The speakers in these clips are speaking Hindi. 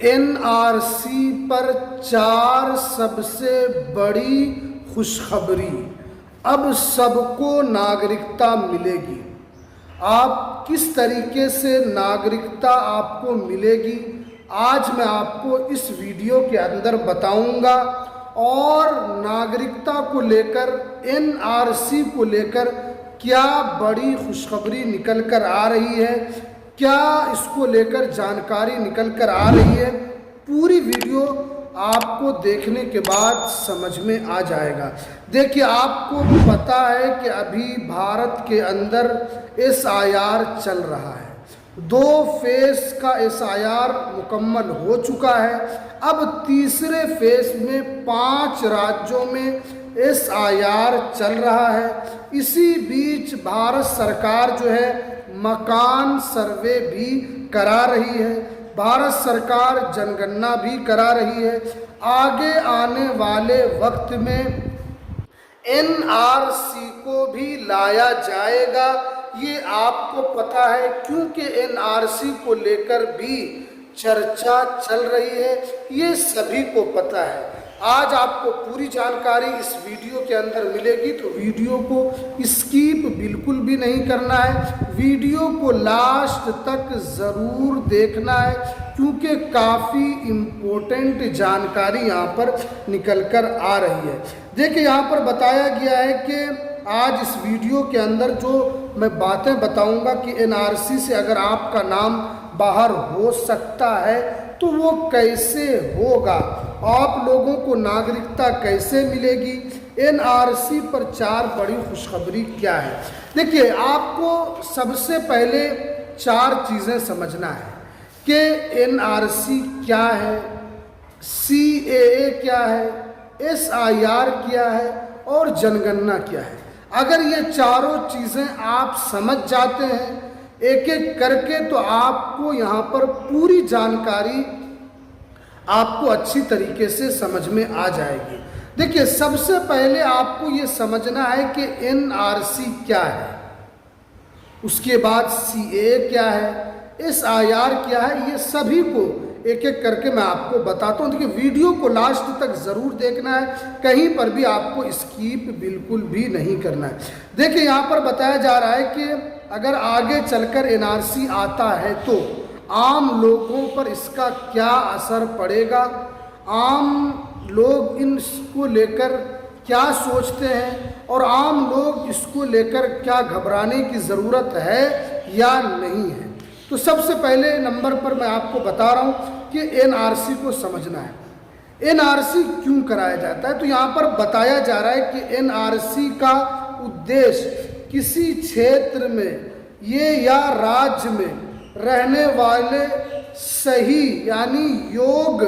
एनआरसी पर 4 सबसे बड़ी खुशखबरी। अब सबको नागरिकता मिलेगी। आप किस तरीके से नागरिकता आपको मिलेगी, आज मैं आपको इस वीडियो के अंदर बताऊंगा। और नागरिकता को लेकर, एनआरसी को लेकर क्या बड़ी खुशखबरी निकल कर आ रही है, क्या इसको लेकर जानकारी निकल कर आ रही है, पूरी वीडियो आपको देखने के बाद समझ में आ जाएगा। देखिए, आपको पता है कि अभी भारत के अंदर एसआईआर चल रहा है। 2 फेज का एसआईआर मुकम्मल हो चुका है। अब तीसरे फेज में 5 राज्यों में एसआईआर चल रहा है। इसी बीच भारत सरकार जो है मकान सर्वे भी करा रही है, भारत सरकार जनगणना भी करा रही है। आगे आने वाले वक्त में एनआरसी को भी लाया जाएगा, ये आपको पता है, क्योंकि एनआरसी को लेकर भी चर्चा चल रही है, ये सभी को पता है। आज आपको पूरी जानकारी इस वीडियो के अंदर मिलेगी, तो वीडियो को स्किप बिल्कुल भी नहीं करना है, वीडियो को लास्ट तक ज़रूर देखना है, क्योंकि काफ़ी इम्पोर्टेंट जानकारी यहाँ पर निकल कर आ रही है। देखिए, यहाँ पर बताया गया है कि आज इस वीडियो के अंदर जो मैं बातें बताऊंगा कि एनआरसी से अगर आपका नाम बाहर हो सकता है तो वो कैसे होगा, आप लोगों को नागरिकता कैसे मिलेगी, एनआरसी पर 4 बड़ी खुशखबरी क्या है। देखिए, आपको सबसे पहले 4 चीज़ें समझना है कि एनआरसी क्या है, सीएए क्या है, एसआईआर क्या है और जनगणना क्या है। अगर ये चारों चीज़ें आप समझ जाते हैं एक एक करके, तो आपको यहाँ पर पूरी जानकारी आपको अच्छी तरीके से समझ में आ जाएगी। देखिए, सबसे पहले आपको ये समझना है कि एनआरसी क्या है, उसके बाद सीए क्या है, एसआईआर क्या है, ये सभी को एक एक करके मैं आपको बताता हूँ। देखिए, वीडियो को लास्ट तक ज़रूर देखना है, कहीं पर भी आपको स्किप बिल्कुल भी नहीं करना है। देखिए, यहाँ पर बताया जा रहा है कि अगर आगे चलकर एनआरसी आता है तो आम लोगों पर इसका क्या असर पड़ेगा, आम लोग इसको लेकर क्या सोचते हैं और आम लोग इसको लेकर क्या घबराने की ज़रूरत है या नहीं है। तो सबसे पहले नंबर पर मैं आपको बता रहा हूँ कि एनआरसी को समझना है। एनआरसी क्यों कराया जाता है, तो यहाँ पर बताया जा रहा है कि एनआरसी का उद्देश्य किसी क्षेत्र में ये या राज्य में रहने वाले सही यानी योग्य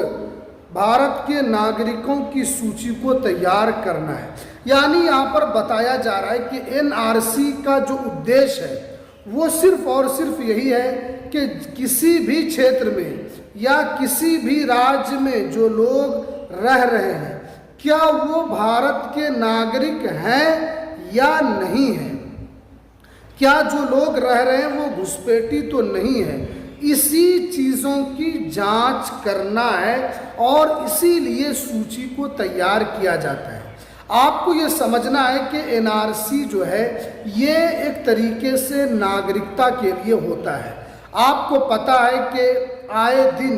भारत के नागरिकों की सूची को तैयार करना है। यानी यहाँ पर बताया जा रहा है कि एनआरसी का जो उद्देश्य है वो सिर्फ और सिर्फ यही है कि किसी भी क्षेत्र में या किसी भी राज्य में जो लोग रह रहे हैं, क्या वो भारत के नागरिक हैं या नहीं हैं, क्या जो लोग रह रहे हैं वो घुसपैठी तो नहीं है। इसी चीज़ों की जांच करना है और इसीलिए सूची को तैयार किया जाता है। आपको ये समझना है कि एनआरसी जो है ये एक तरीके से नागरिकता के लिए होता है। आपको पता है कि आए दिन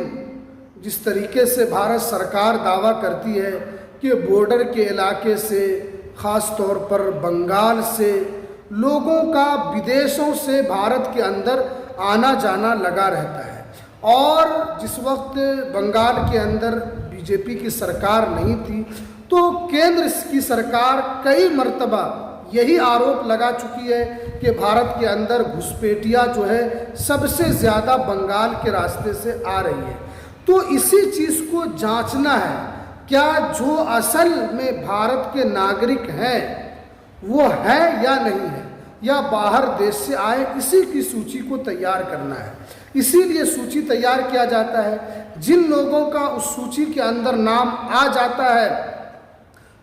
जिस तरीके से भारत सरकार दावा करती है कि बॉर्डर के इलाके से, ख़ास तौर पर बंगाल से लोगों का विदेशों से भारत के अंदर आना जाना लगा रहता है। और जिस वक्त बंगाल के अंदर बीजेपी की सरकार नहीं थी, तो केंद्र की सरकार कई मर्तबा यही आरोप लगा चुकी है कि भारत के अंदर घुसपैठियाँ जो है सबसे ज़्यादा बंगाल के रास्ते से आ रही है। तो इसी चीज़ को जांचना है, क्या जो असल में भारत के नागरिक हैं वो है या नहीं है, या बाहर देश से आए, इसी की सूची को तैयार करना है। इसीलिए सूची तैयार किया जाता है। जिन लोगों का उस सूची के अंदर नाम आ जाता है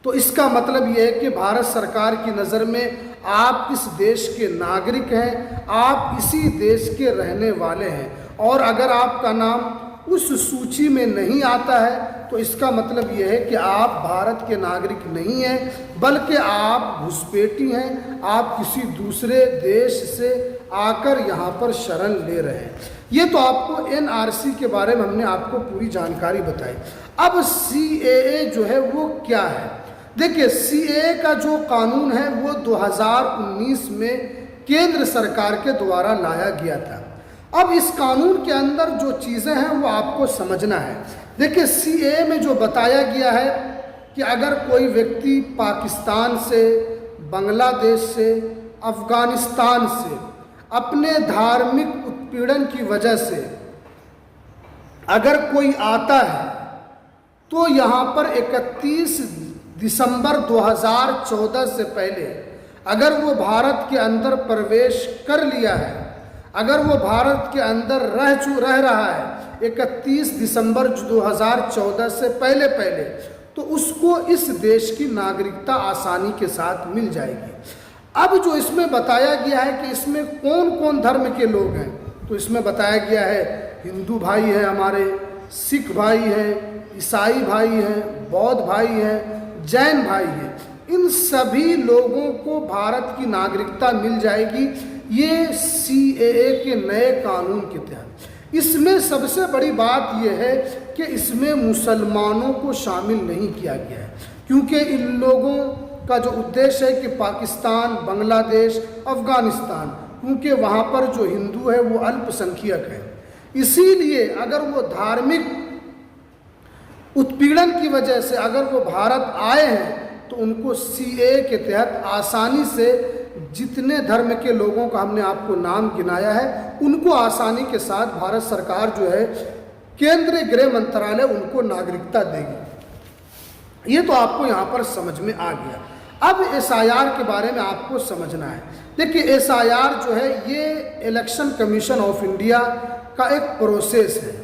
तो इसका मतलब ये है कि भारत सरकार की नज़र में आप इस देश के नागरिक हैं, आप इसी देश के रहने वाले हैं। और अगर आपका नाम उस सूची में नहीं आता है तो इसका मतलब यह है कि आप भारत के नागरिक नहीं हैं, बल्कि आप घुसपैठी हैं, आप किसी दूसरे देश से आकर यहाँ पर शरण ले रहे हैं। ये तो आपको एनआरसी के बारे में हमने आपको पूरी जानकारी बताई। अब सीएए जो है वो क्या है? देखिए, सीएए का जो कानून है वो 2019 में केंद्र सरकार के द्वारा लाया गया था। अब इस कानून के अंदर जो चीज़ें हैं वो आपको समझना है। देखिए, सीएए में जो बताया गया है कि अगर कोई व्यक्ति पाकिस्तान से, बांग्लादेश से, अफगानिस्तान से अपने धार्मिक उत्पीड़न की वजह से अगर कोई आता है तो यहाँ पर 31 दिसंबर 2014 से पहले अगर वो भारत के अंदर प्रवेश कर लिया है, अगर वो भारत के अंदर रह रहा है 31 दिसंबर 2014 से पहले तो उसको इस देश की नागरिकता आसानी के साथ मिल जाएगी। अब जो इसमें बताया गया है कि इसमें कौन कौन धर्म के लोग हैं, तो इसमें बताया गया है हिंदू भाई है हमारे, सिख भाई हैं, ईसाई भाई हैं, बौद्ध भाई हैं, जैन भाई हैं। इन सभी लोगों को भारत की नागरिकता मिल जाएगी ये सीएए के नए कानून के तहत। इसमें सबसे बड़ी बात यह है कि इसमें मुसलमानों को शामिल नहीं किया गया है, क्योंकि इन लोगों का जो उद्देश्य है कि पाकिस्तान, बांग्लादेश, अफगानिस्तान, क्योंकि वहाँ पर जो हिंदू है वो अल्पसंख्यक है, इसीलिए अगर वो धार्मिक उत्पीड़न की वजह से अगर वो भारत आए हैं तो उनको सीएए के तहत आसानी से जितने धर्म के लोगों का हमने आपको नाम गिनाया है उनको आसानी के साथ भारत सरकार जो है, केंद्रीय गृह मंत्रालय उनको नागरिकता देगी। ये तो आपको यहाँ पर समझ में आ गया। अब एसआईआर के बारे में आपको समझना है। देखिए, एसआईआर जो है ये इलेक्शन कमीशन ऑफ इंडिया का एक प्रोसेस है।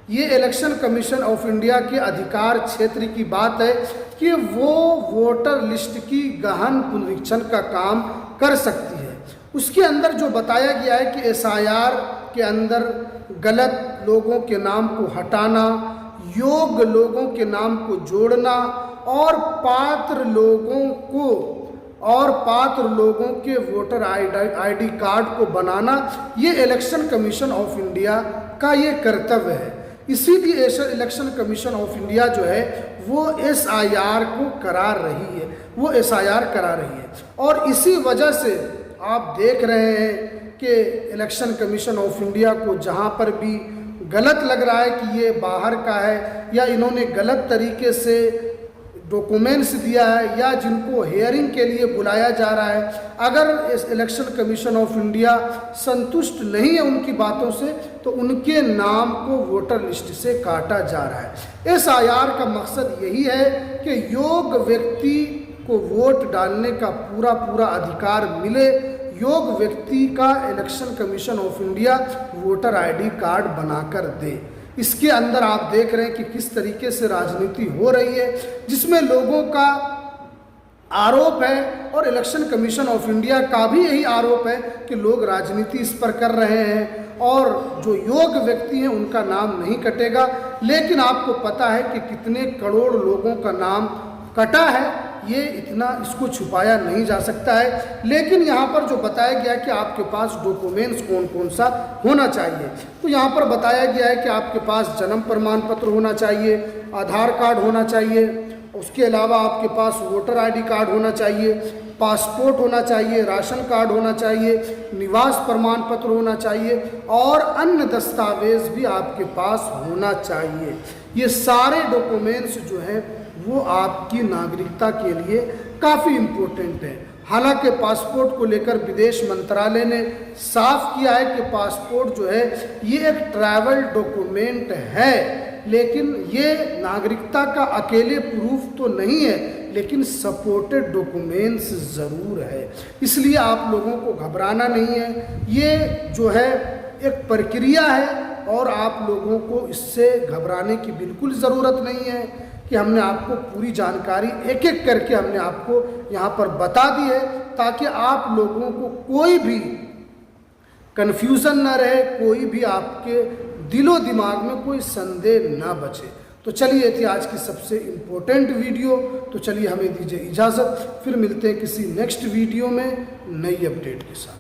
ये इलेक्शन कमीशन ऑफ इंडिया के अधिकार क्षेत्र की बात है कि वो वोटर लिस्ट की गहन पुनरीक्षण का काम कर सकती है। उसके अंदर जो बताया गया है कि एसआईआर के अंदर गलत लोगों के नाम को हटाना, योग्य लोगों के नाम को जोड़ना और पात्र लोगों के वोटर आईडी कार्ड को बनाना, ये इलेक्शन कमीशन ऑफ इंडिया का ये कर्तव्य है। इसीलिए इलेक्शन कमीशन ऑफ इंडिया जो है वो एसआईआर को करा रही है, और इसी वजह से आप देख रहे हैं कि इलेक्शन कमीशन ऑफ इंडिया को जहां पर भी गलत लग रहा है कि ये बाहर का है या इन्होंने गलत तरीके से डॉक्यूमेंट्स दिया है या जिनको हेयरिंग के लिए बुलाया जा रहा है, अगर इस इलेक्शन कमीशन ऑफ इंडिया संतुष्ट नहीं है उनकी बातों से तो उनके नाम को वोटर लिस्ट से काटा जा रहा है। एसआईआर का मकसद यही है कि योग्य व्यक्ति को वोट डालने का पूरा अधिकार मिले, योग्य व्यक्ति का election commission of India voter ID card बनाकर दे। इसके अंदर आप देख रहे हैं कि किस तरीके से राजनीति हो रही है, जिसमें लोगों का आरोप है और इलेक्शन कमीशन ऑफ इंडिया का भी यही आरोप है कि लोग राजनीति इस पर कर रहे हैं और जो योग्य व्यक्ति हैं उनका नाम नहीं कटेगा। लेकिन आपको पता है कि कितने करोड़ लोगों का नाम कटा है, ये इतना इसको छुपाया नहीं जा सकता है। लेकिन यहाँ पर जो बताया गया है कि आपके पास डॉक्यूमेंट्स कौन कौन सा होना चाहिए, तो यहाँ पर बताया गया है कि आपके पास जन्म प्रमाण पत्र होना चाहिए, आधार कार्ड होना चाहिए, उसके अलावा आपके पास वोटर आईडी कार्ड होना चाहिए, पासपोर्ट होना चाहिए, राशन कार्ड होना चाहिए, निवास प्रमाण पत्र होना चाहिए और अन्य दस्तावेज भी आपके पास होना चाहिए। ये सारे डॉक्यूमेंट्स जो हैं वो आपकी नागरिकता के लिए काफ़ी इम्पोर्टेंट है। हालांकि पासपोर्ट को लेकर विदेश मंत्रालय ने साफ किया है कि पासपोर्ट जो है ये एक ट्रैवल डॉक्यूमेंट है, लेकिन ये नागरिकता का अकेले प्रूफ तो नहीं है, लेकिन सपोर्टेड डॉक्यूमेंट्स ज़रूर है। इसलिए आप लोगों को घबराना नहीं है, ये जो है एक प्रक्रिया है और आप लोगों को इससे घबराने की बिल्कुल ज़रूरत नहीं है कि हमने आपको पूरी जानकारी एक एक करके हमने आपको यहाँ पर बता दी है, ताकि आप लोगों को कोई भी कन्फ्यूज़न ना रहे, कोई भी आपके दिलो दिमाग में कोई संदेह ना बचे। तो चलिए, थी आज की सबसे इम्पोर्टेंट वीडियो। तो चलिए हमें दीजिए इजाज़त, फिर मिलते हैं किसी नेक्स्ट वीडियो में नई अपडेट के साथ।